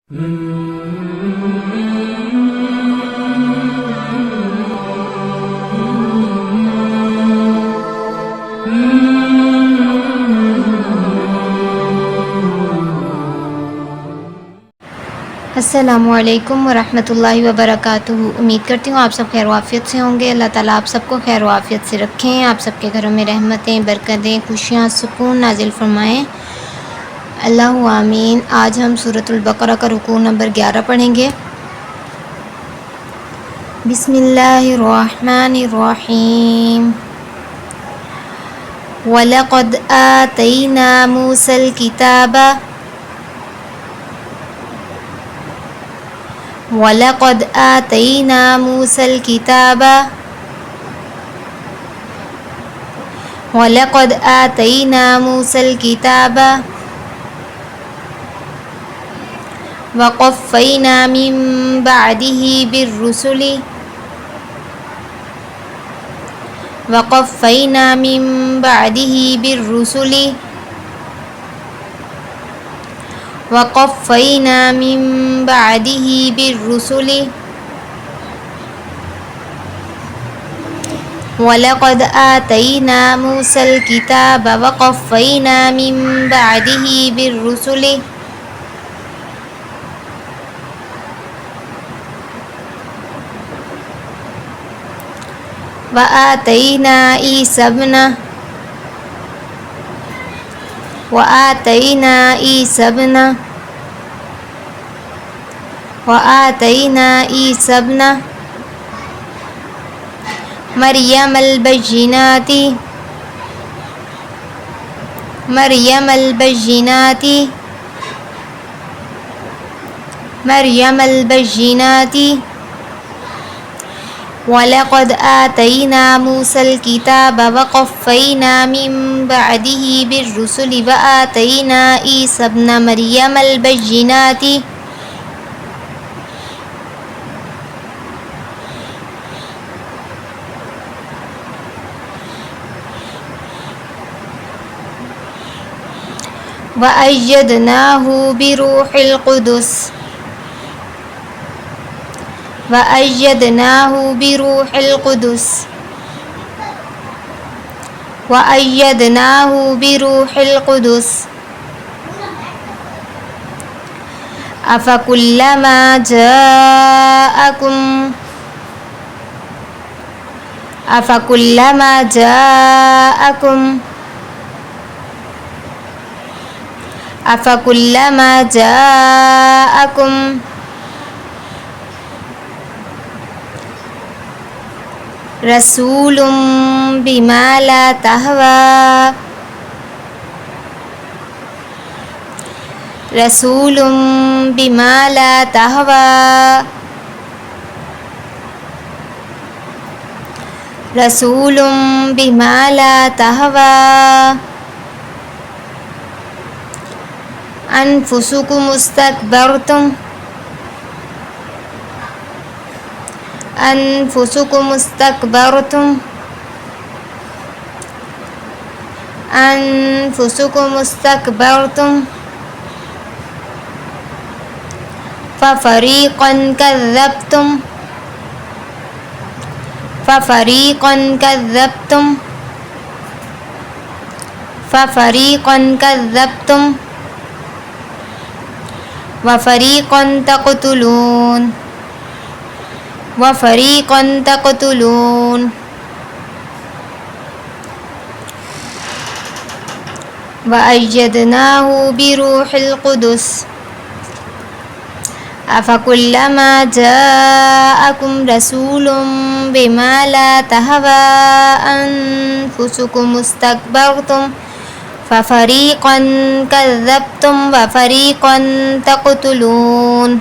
अस्सलामुअलैकुम वरहमतुल्लाहि वबरकातुहू। उम्मीद करती हूँ आप सब खैर वाफ़ियत से होंगे। अल्लाह ताला आप सबको खैर वाफ़ियत से रखें, आप सबके घरों में रहमतें, बरकतें, खुशियाँ, सुकून नाजिल फरमाएँ। अल्लाहु आमीन। आज हम सूरतुल बकरा का रुकू नंबर 11 पढ़ेंगे। बिस्मिल्लाहिर्रहमानिर्रहीम। वलक़द आतैना मूसल किताबा वलक़द आतैना मूसल किताबा वलक़द आतैना मूसल किताबा वक़फ़्फ़ैना मिन बअदिही बिर्रुसुलि वक़फ़्फ़ैना मिन बअदिही बिर्रुसुलि वक़फ़्फ़ैना मिन बअदिही बिर्रुसुलि वलक़द आतैना मूसल किताब वक़फ़्फ़ैना मिन बअदिही बिर्रुसुलि वआतैना ईसा इब्न मरियमल बय्यिनाति वलक़द आतैना मूसल किताब वक़फ़्फ़ैना मिन बअदिही बिर्रुसुलि वआतैना ईसा इब्न मरियमल बय्यिनाति वअय्यदनाहु बिरूहिल क़ुदुस अफ़कुल्लमा जाअकुम रसूलुम बिमा ला तहवा अनफुसुकुम इस्तकबरतुम फफ़रीक़न कज़्ज़बतुम वफ़रीक़न तक़तुलून वअय्यदनाहु बिरूहिल क़ुदुस अफ़कुल्लमा जाअकुम रसूलुम बिमा ला तहवा अनफुसुकुम इस्तकबरतुम फफ़रीक़न कज़्ज़बतुम वफ़रीक़न तक़तुलून।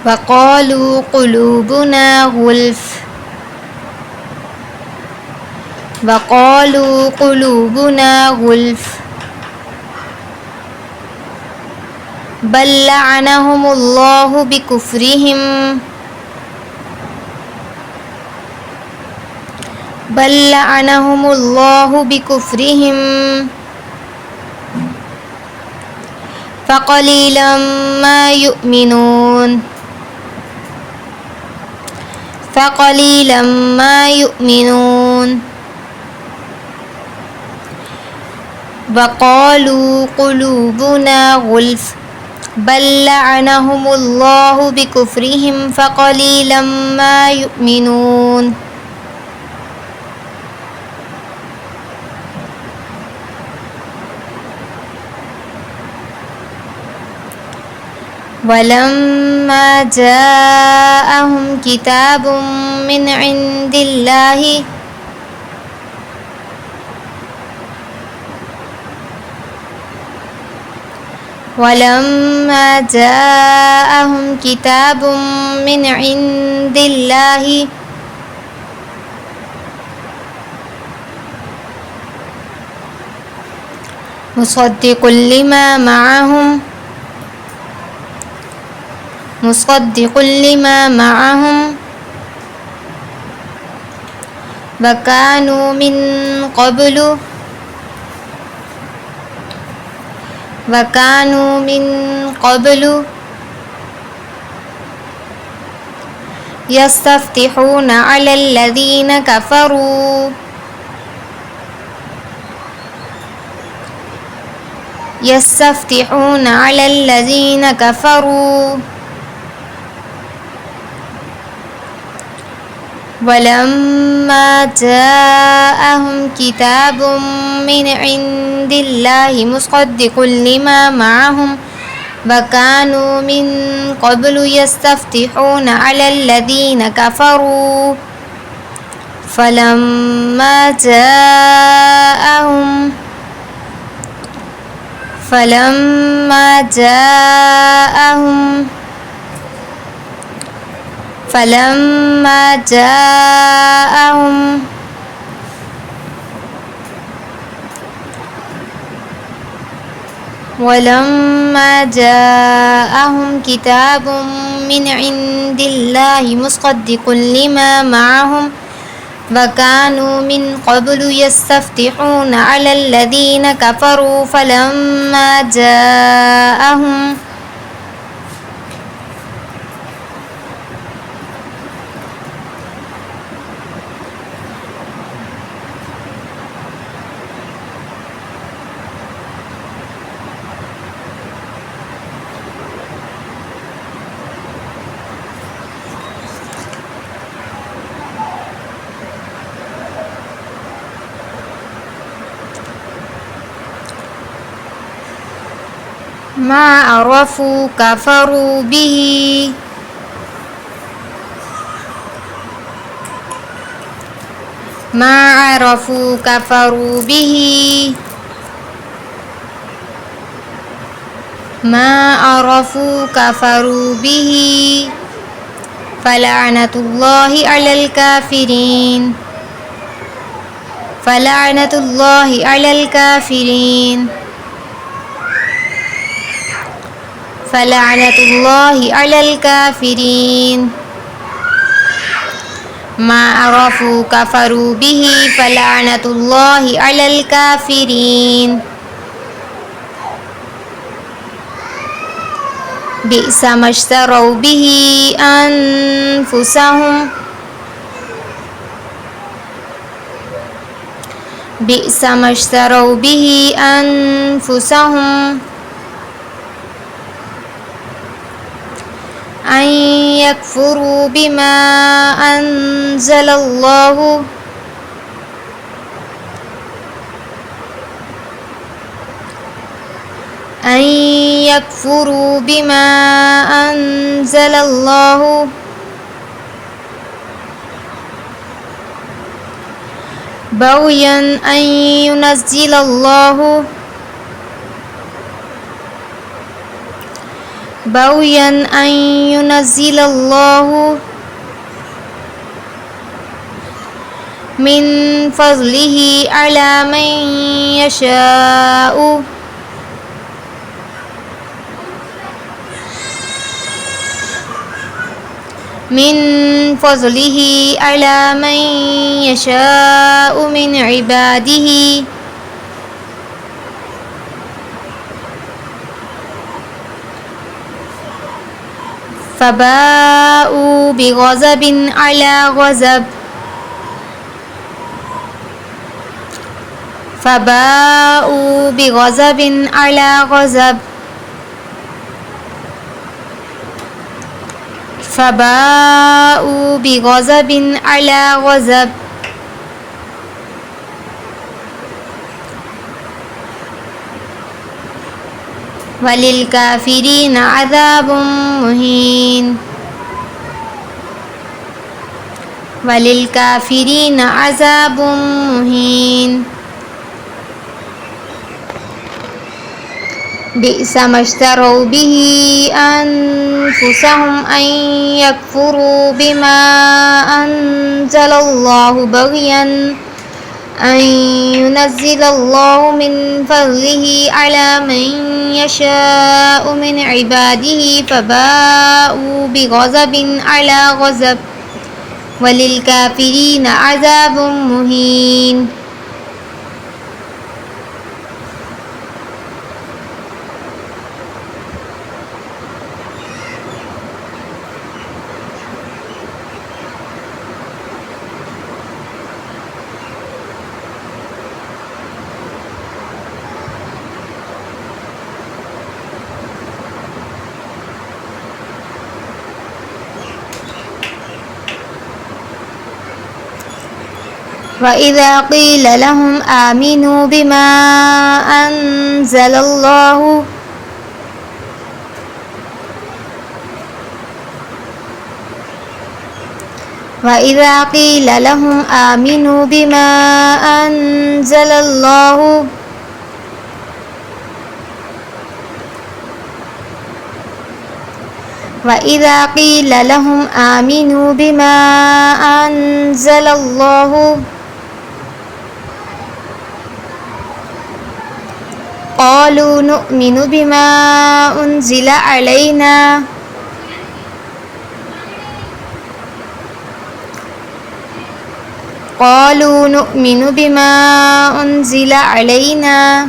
वक़ालू क़ुलूबुना गुल्फ़ वक़ालू क़ुलूबुना गुल्फ़ بل لعنهم الله بكفرهم بل لعنهم الله بكفرهم فقليلا ما يؤمنون فقليلا ما يؤمنون وقالوا قلوبنا غلف بل لعنهم الله بكفرهم فقليلا ما يؤمنون ولما جاءهم كتاب من عند الله ولما جاءهم كتاب من عند الله مصدق لما معهم وكانوا من قبل يستفتحون على الذين كفروا ولما جاءهم كتاب من عند الله مصدق لما معهم وكانوا من قبل يستفتحون على الذين كفروا فلما جاءهم كتاب من عند الله مصدق لما معهم وكانوا من قبل يستفتحون على الذين كفروا فلما جاءهم ما عرفوا كفروا به فلعنة الله على الكافرين فلعنة الله على الكافرين ما عرفوا كفروا به فلعنة الله على الكافرين بئس ما اشتروا به أنفسهم أن يكفروا بما أنزل الله بغيا أن ينزل الله من فضله على من يشاء من فضله على من يشاء من عباده فباءوا بغضب على غضب فباءوا بغضب على غضب فباءوا بغضب على غضب وللكافرين عذاب مهين وللكافرين عذاب مهين بئس ما اشتروا به أنفسهم أن يكفروا بما أنزل الله بغيا أن ينزل الله من فضله على من يشاء من عباده فباءوا بغضب على غضب وللكافرين عذاب مهين وإذا قيل لهم آمنوا بما أنزل الله وإذا قيل لهم آمنوا بما أنزل الله وإذا قيل لهم آمنوا بما أنزل الله قالوا نؤمن بما أنزل علينا قالوا نؤمن بما أنزل علينا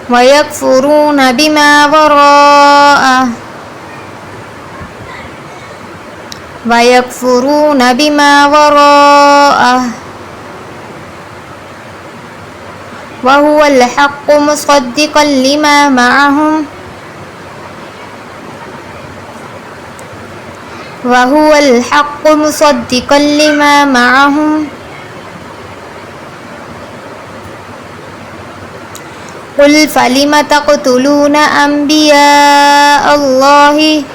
ويكفرون بما وراءه وهو الحق مصدقا لما معهم قل فلم تقتلون أنبياء الله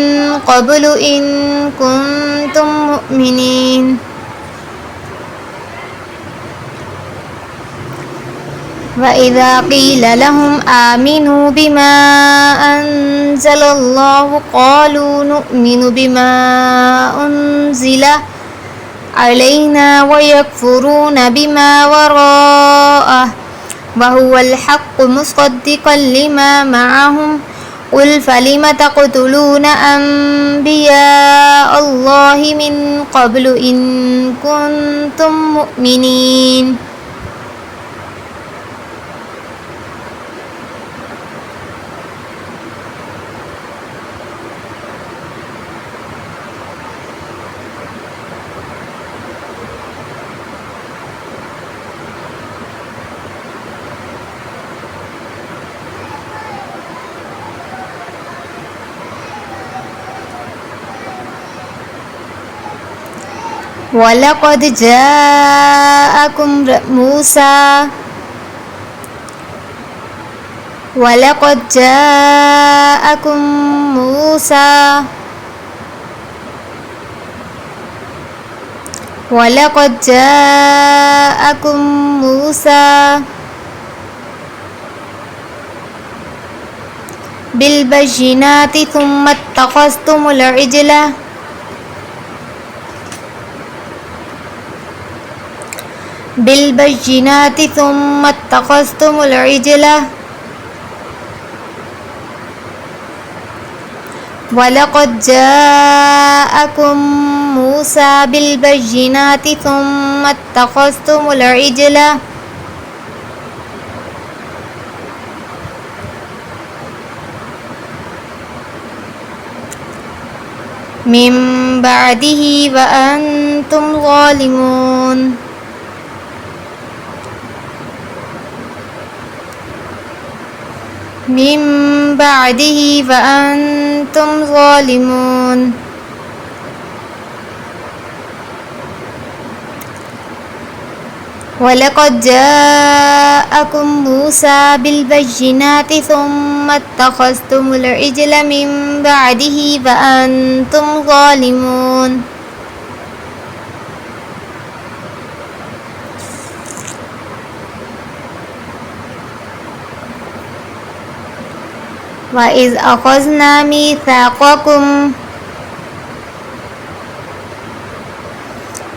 من قبل إن كنتم مؤمنين وإذا قيل لهم آمنوا بما أنزل الله قالوا نؤمن بما أنزل علينا ويكفرون بما وراءه وهو الحق مصدقا لما معهم قل فلم تقتلون أنبياء الله من قبل إن كنتم مؤمنين ولقد جاءكم موسى ولقد جاءكم موسى بالبينات ثم اتخذتم العجل ولقد جاءكم موسى بالبينات ثم اتخذتم العجل من بعده وأنتم ظالمون من بعده وأنتم ظالمون ولقد جاءكم موسى بالبينات ثم اتخذتم العجل من بعده وأنتم ظالمون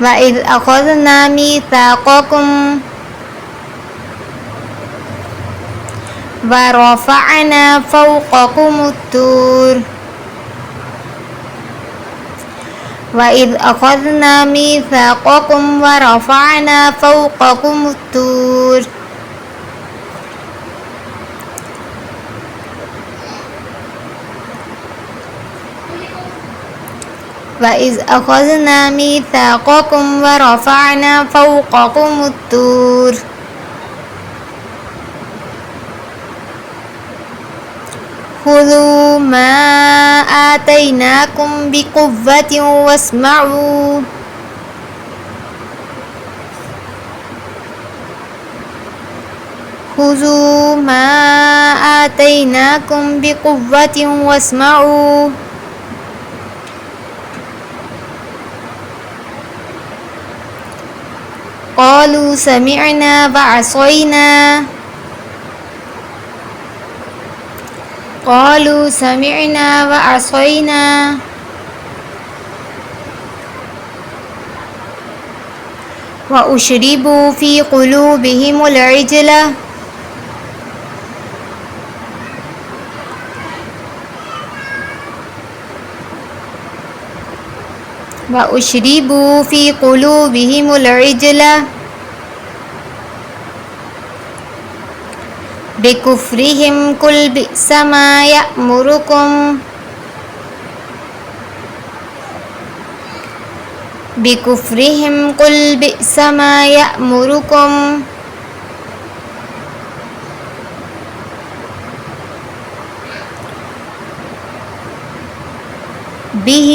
وإذ أخذنا ميثاقكم ورفعنا فوقكم الطور وإذ أخذنا ميثاقكم ورفعنا فوقكم الطور وإذ أخذنا ميثاقكم ورفعنا فوقكم الطور خذوا ما آتيناكم بقوة واسمعوا خذوا ما آتيناكم بقوة واسمعوا قالوا سمعنا وعصينا وأشربوا في قلوبهم العجل بكفرهم قل بئس ما يأمركم به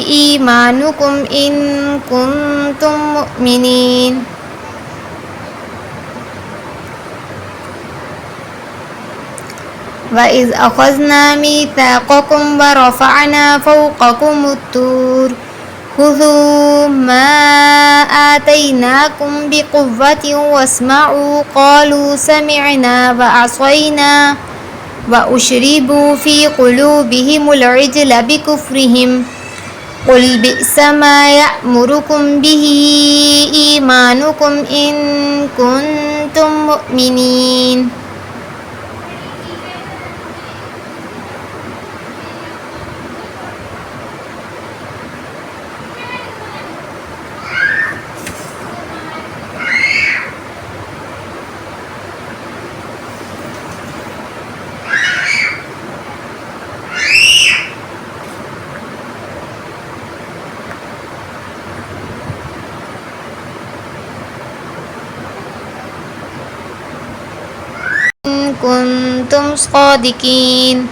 إيمانكم إن كنتم مؤمنين وإذ أخذنا ميثاقكم ورفعنا فوقكم الطور خذوا ما آتيناكم بقوة واسمعوا قالوا سمعنا وعصينا وأشربوا في قلوبهم العجل بكفرهم قل بئس ما يأمركم به إيمانكم إن كنتم مؤمنين إن كنتم صادقين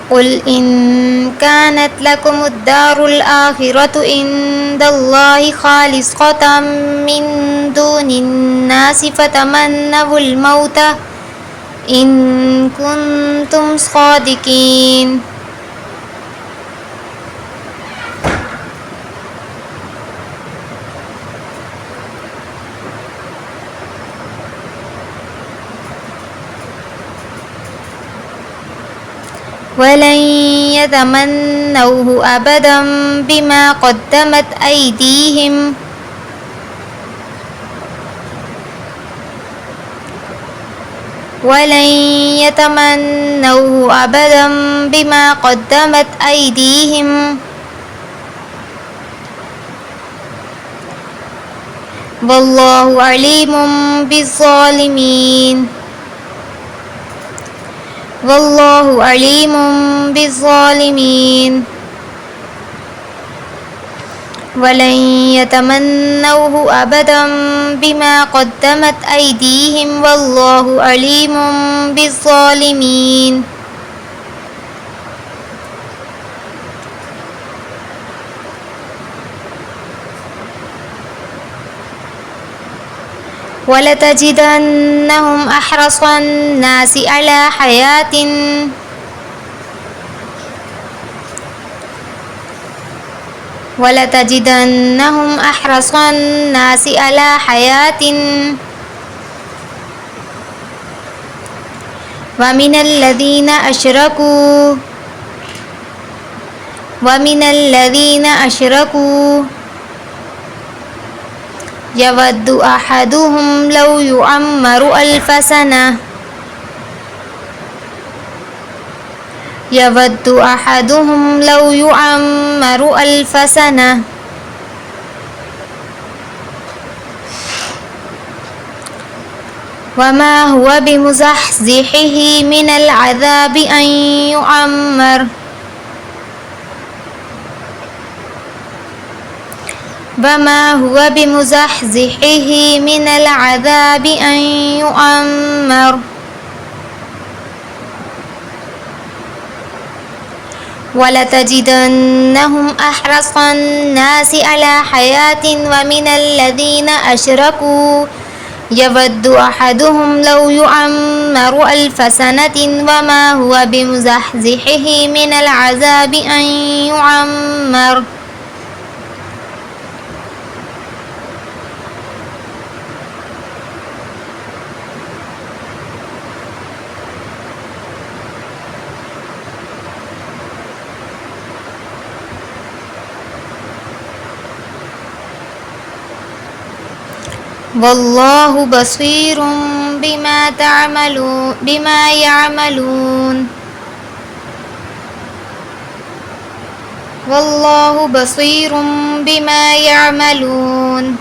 कुल इन कानत लकुमुद्दारुल आखिरतु इंदल्लाहि खालिसतम मिन दुनिन्नासि फतमन्नवुल मौता इन कुंतुम सादिकीन। वलन यतमन्नौहु अबदन बिमा क़द्दमत ऐदीहिम वलन यतमन्नौहु अबदन बिमा क़द्दमत ऐदीहिम वल्लाहु अलीमुम बिज़्ज़ालिमीन। वल्लाहु अलीमुम बिज़्ज़ालिमीन। वलन यतमन्नौहु अबदन बिमा क़द्दमत ऐदीहिम वल्लाहु अलीमुम बिज़्ज़ालिमीन। वलतजिदन्नहुम अहरसन्नासि अला हयातिन वलतजिदन्नहुम अहरसन्नासि अला हयातिन वमिनल्लज़ीना अशरकू यवद्दु अहदुहुम लौ युअम्मरु अल्फ सना यवद्दु अहदुहुम लौ युअम्मरु अल्फ सना वमा हुवा बिमुज़हज़िहिही मिनल अज़ाबि अन युअम्मर वमा हुवा बिमुज़हज़िहिही मिनल अज़ाबि अन युअम्मर वलतजिदन्नहुम अहरसन्नासि अला हयातिन वमिनल्लज़ीना अशरकू यवद्दु अहदुहुम लौ युअम्मरु अल्फ सनतिन वमा हुवा बिमुज़हज़िहिही मिनल अज़ाबि अन युअम्मर वल्लाहु बसीरुम बिमा यामलून। वल्लाहु बसीरुम बिमा यामलून।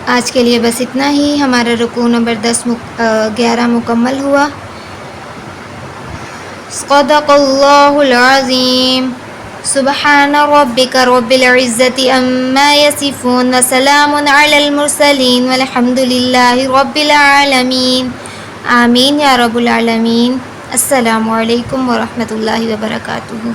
आज के लिए बस इतना ही। हमारा रुकू नंबर 11 मुकम्मल हुआ। सदक़ल्लाहुल अज़ीम। सुबहान रब्बिका रब्बिल इज़्ज़ति अम्मा यसिफ़ून व सलामुन अलल मुरसलीन वल्हम्दुलिल्लाहि रब्बिल आलमीन। आमीन या रब्बुल आलमीन। अस्सलामु अलैकुम व रहमतुल्लाहि व बरकातुहू।